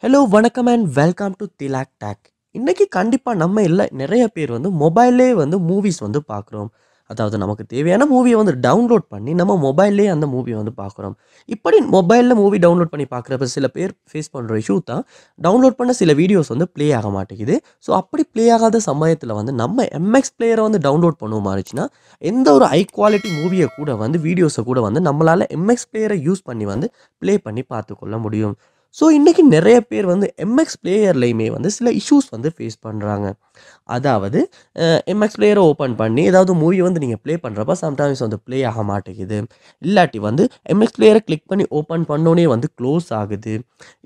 Hello வணக்கம் and welcome to Thilak take. இன்றைக்கி கண்டிப்பாக நம்ம இல்லை நிறைய பேர் மொபைல்லே மூவிஸ் பார்க்குறோம். அதாவது நமக்கு தேவையான மூவியை டவுன்லோட் பண்ணி நம்ம மொபைல்லே அந்த மூவியை பார்க்குறோம். இப்படி மொபைலில் மூவி டவுன்லோட் பண்ணி பார்க்குறப்ப சில பேர் ஃபேஸ் பண்ணுற இஷ்யூ தான் டவுன்லோட் பண்ண சில வீடியோஸ் ப்ளே ஆக மாட்டேங்குது. ஸோ அப்படி ப்ளே ஆகாத சமயத்தில் நம்ம எம்எக்ஸ் பிளேயரை டவுன்லோட் பண்ணுவோம் மாறிச்சுன்னா எந்த ஒரு ஹை குவாலிட்டி மூவியை கூட வீடியோஸை கூட நம்மளால் எம்எக்ஸ் பிளேயரை யூஸ் பண்ணி ப்ளே பண்ணி பார்த்துக்கொள்ள முடியும். ஸோ இன்றைக்கி நிறைய பேர் எம்எக்ஸ் பிளேயர்லையுமே சில இஷ்யூஸ் ஃபேஸ் பண்ணுறாங்க. அதாவது எம்எக்ஸ் பிளேயரை ஓப்பன் பண்ணி ஏதாவது மூவி நீங்கள் ப்ளே பண்ணுறப்ப சம்டைம்ஸ் ப்ளே ஆக மாட்டேங்குது. இல்லாட்டி எம்எக்ஸ் பிளேயரை கிளிக் பண்ணி ஓப்பன் பண்ணோன்னே க்ளோஸ் ஆகுது.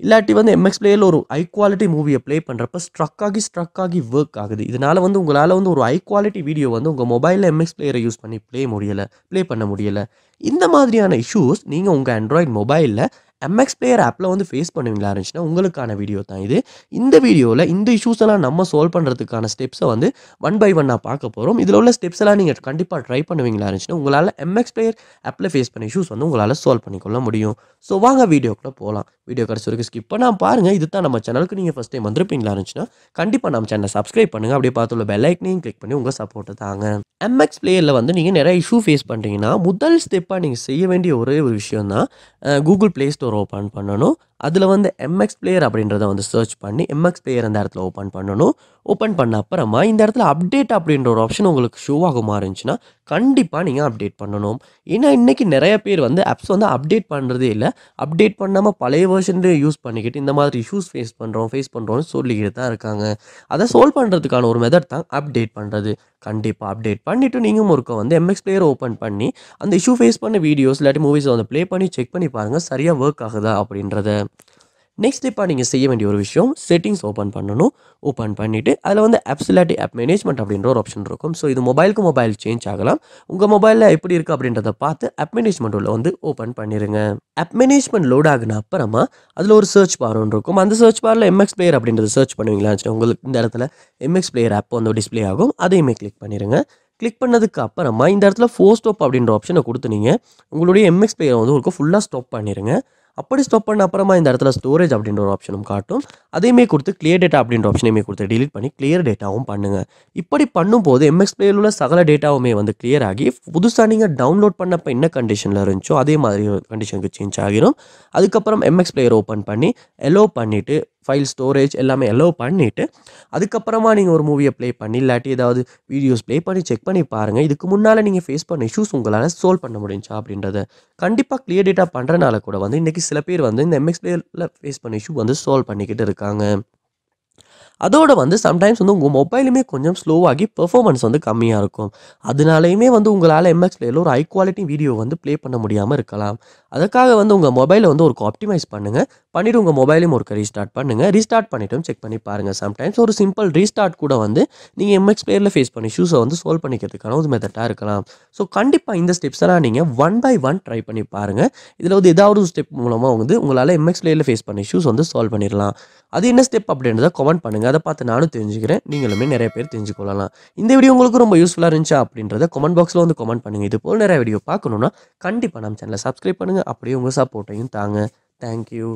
இல்லாட்டி எம்எக்ஸ் பிளேயரில் ஒரு ஹை குவாலிட்டி மூவியை ப்ளே பண்ணுறப்ப ஸ்ட்ரக் ஆகி ஒர்க் ஆகுது. இதனால் உங்களால் ஒரு ஹை குவாலிட்டி வீடியோ உங்கள் மொபைலில் எம்எக்ஸ் பிளேயரை யூஸ் பண்ணி ப்ளே பண்ண முடியலை. இந்த மாதிரியான இஷ்யூஸ் நீங்கள் உங்கள் ஆண்ட்ராய்டு மொபைலில் எம்எக்ஸ் பிளேயர் ஆப்பில் ஃபேஸ் பண்ணுவீங்களா இருந்துச்சுன்னா உங்களுக்கான வீடியோ தான் இது. இந்த வீடியோவில் இந்த இஷ்யூஸ் எல்லாம் நம்ம சால்வ் பண்ணுறதுக்கான ஸ்டெப்ஸை ஒன் பை ஒன்னாக பார்க்க போகிறோம். இதில் உள்ள ஸ்டெப்ஸ் எல்லாம் நீங்கள் கண்டிப்பாக ட்ரை பண்ணுவீங்களா இருந்துச்சுன்னா உங்களால் எம்எக்ஸ் பிளேயர் ஆப்பில் ஃபேஸ் பண்ண இஷ்யூஸ் உங்களால் சால்வ் பண்ணிக்கொள்ள முடியும். ஸோ வாங்க வீடியோக்குள்ளே போகலாம். வீடியோ கடைசி வரைக்கும் ஸ்கிப் பண்ணால் பாருங்கள். இது தான் நம்ம சேனலுக்கு நீங்கள் ஃபஸ்ட் டைம் வந்திருப்பீங்களா இருந்துச்சுன்னா கண்டிப்பாக நம்ம சேனலை சப்ஸ்கிரைப் பண்ணுங்கள். அப்படியே பார்த்துள்ள பெல் ஐக்கனையும் கிளிக் பண்ணி உங்கள் சப்போர்ட்டை தாங்க. எம்எக்ஸ் பிளேயரில் நீங்கள் நிறைய இஷ்யூ ஃபேஸ் பண்ணுறீங்கன்னா முதல் ஸ்டெப்பாக நீங்கள் செய்ய வேண்டிய ஒரே ஒரு விஷயம் தான் கூகுள் ப்ளே ஸ்டோர் ஓப்பன் பண்ணணும். அதில் எம்எக்ஸ் பிளேயர் அப்படின்றத சர்ச் பண்ணி எம்எக்ஸ் பிளேயர் அந்த இடத்துல ஓப்பன் பண்ணணும். ஓப்பன் பண்ண அப்புறமா இந்த இடத்துல அப்டேட் அப்படின்ற ஒரு ஆப்ஷன் உங்களுக்கு ஷோ ஆகுமா இருந்துச்சுன்னா கண்டிப்பாக நீங்கள் அப்டேட் பண்ணணும். ஏன்னா இன்றைக்கி நிறைய பேர் ஆப்ஸ் அப்டேட் பண்ணுறதே இல்லை. அப்டேட் பண்ணாமல் பழைய வெர்ஷன்லேயே யூஸ் பண்ணிக்கிட்டு இந்த மாதிரி இஷ்யூஸ் ஃபேஸ் பண்ணுறோம்னு சொல்லிக்கிட்டு தான் இருக்காங்க. அதை சால்வ் பண்ணுறதுக்கான ஒரு மெத்தட் தான் அப்டேட் பண்ணுறது. கண்டிப்பாக அப்டேட் பண்ணிவிட்டு நீங்கள் ஒருக்க எம்எக்ஸ் பிளேயர் ஓப்பன் பண்ணி அந்த இஷ்யூ ஃபேஸ் பண்ண வீடியோஸ் இல்லாட்டி மூவிஸை ப்ளே பண்ணி செக் பண்ணி பாருங்கள் சரியாக ஒர்க் ஆகுதா அப்படின்றத. நெக்ஸ்ட் ஸ்டெப்பாக நீங்கள் செய்ய வேண்டிய ஒரு விஷயம் செட்டிங்ஸ் ஓப்பன் பண்ணணும். ஓப்பன் பண்ணிவிட்டு அதில் ஆப்ஸ் இல்லாட்டி ஆப் மேனேஜ்மெண்ட் அப்படின்ற ஒரு ஆப்ஷன் இருக்கும். ஸோ இது மொபைலுக்கு மொபைல் சேஞ்ச் ஆகலாம். உங்கள் மொபைலில் எப்படி இருக்குது அப்படின்றத பார்த்து ஆப் மேனேஜ்மெண்ட் உள்ள ஓப்பன் பண்ணிடுங்க. ஆப் மேனேஜ்மெண்ட் லோட் ஆகின அப்புறமா அதில் ஒரு சர்ச் பார் ஒன்று இருக்கும். அந்த சர்ச் பாரில் எம்எக்ஸ் பிளேயர் அப்படின்றத சர்ச் பண்ணுவீங்களா உங்களுக்கு இந்த இடத்துல எம்எக்ஸ் பிளேயர் ஆப் டிஸ்பிளே ஆகும். அதையுமே கிளிக் பண்ணிடுங்க. கிளிக் பண்ணதுக்கு அப்புறமா இந்த இடத்துல ஃபோர் ஸ்டாப் அப்படின்ற ஆப்ஷனை கொடுத்து நீங்கள் உங்களுடைய எம்எக்ஸ் பிளேயரை உங்களுக்கு ஃபுல்லாக ஸ்டாப் பண்ணிடுங்க. அப்படி ஸ்டாப் பண்ண அப்புறமா இந்த இடத்துல ஸ்டோரேஜ் அப்படின்ற ஒரு ஆப்ஷனும் காட்டும். அதையுமே கொடுத்து கிளியர் டேட்டா அப்படின்ற ஆப்ஷனையுமே கொடுத்து டிலீட் பண்ணி கிளியர் டேட்டாவும் பண்ணுங்கள். இப்படி பண்ணும்போது எம்எக்ஸ் பிளேயரில் உள்ள சகல டேட்டாவுமே கிளியர் ஆகி புதுசாக நீங்கள் டவுன்லோட் பண்ணப்போ என்ன கண்டிஷனில் இருந்துச்சோ அதே மாதிரி கண்டிஷனுக்கு சேஞ்ச் ஆகிரும். அதுக்கப்புறம் எம்எக்ஸ் பிளேயர் ஓப்பன் பண்ணி எலோ பண்ணிவிட்டு ஃபைல் ஸ்டோரேஜ் எல்லாமே எலோ பண்ணிவிட்டு அதுக்கப்புறமா நீங்கள் ஒரு மூவியை ப்ளே பண்ணி இல்லாட்டி ஏதாவது வீடியோஸ் ப்ளே பண்ணி செக் பண்ணி பாருங்கள். இதுக்கு முன்னால் நீங்கள் ஃபேஸ் பண்ண இஷ்யூஸ் உங்களால் சால்வ் பண்ண முடிஞ்சா அப்படின்றத. கண்டிப்பாக கிளியர் டேட்டா பண்ணுறனால கூட இன்றைக்கி சில பேர் இந்த எம்எக்ஸ் பிளேயரில் ஃபேஸ் பண்ண இஷ்யூ சால்வ் பண்ணிக்கிட்டு இருக்காங்க. அதோட சம்டைம்ஸ் உங்கள் மொபைலுமே கொஞ்சம் ஸ்லோவாகி பெர்ஃபார்மன்ஸ் கம்மியாக இருக்கும். அதனாலையுமே உங்களால் எம்எக்ஸ் பிளேயரில் ஒரு ஹை குவாலிட்டி வீடியோ ப்ளே பண்ண முடியாமல் இருக்கலாம். அதுக்காக உங்கள் மொபைலை ஒரு ஆப்டிமைஸ் பண்ணுங்கள். பண்ணிவிட்டு உங்கள் மொபைலையும் ஒரு ரீஸ்டார்ட் பண்ணுங்கள். ரீஸ்டார்ட் பண்ணிவிட்டும் செக் பண்ணி பாருங்கள். சம்டைம்ஸ் ஒரு சிம்பிள் ரீஸ்டார்ட் கூட நீங்கள் எம்எக்ஸ் பிளேயரில் ஃபேஸ் பண்ணி இஷ்யூஸை சால்வ் பண்ணிக்கிறதுக்கான ஒரு மெத்தடாக இருக்கலாம். ஸோ கண்டிப்பாக இந்த ஸ்டெப்ஸெல்லாம் நீங்கள் ஒன் பை ஒன் ட்ரை பண்ணி பாருங்கள். இதில் ஏதாவது ஒரு ஸ்டெப் மூலமாக உங்களால் எம்எக்ஸ் பிளேயரில் ஃபேஸ் பண்ண இஷ்யூஸ் சால்வ் பண்ணிடலாம். அது என்ன ஸ்டெப் அப்படின்றத கமெண்ட் பண்ணுங்கள். அதை பார்த்து நானும் தெரிஞ்சுக்கிறேன். நீங்களுமே நிறைய பேர் தெரிஞ்சுக்கொள்ளலாம். இந்த வீடியோ உங்களுக்கு ரொம்ப யூஸ்ஃபுல்லாக இருந்துச்சா அப்படின்றத கமெண்ட் பாக்ஸில் கமெண்ட் பண்ணுங்கள். இது போல் நிறைய வீடியோ பார்க்கணுன்னா கண்டிப்பாக நம்ம சேனலை சப்ஸ்கிரைப் பண்ணுங்கள். அப்படியே உங்கள் சப்போர்ட்டையும் தாங்க. தேங்க்யூ.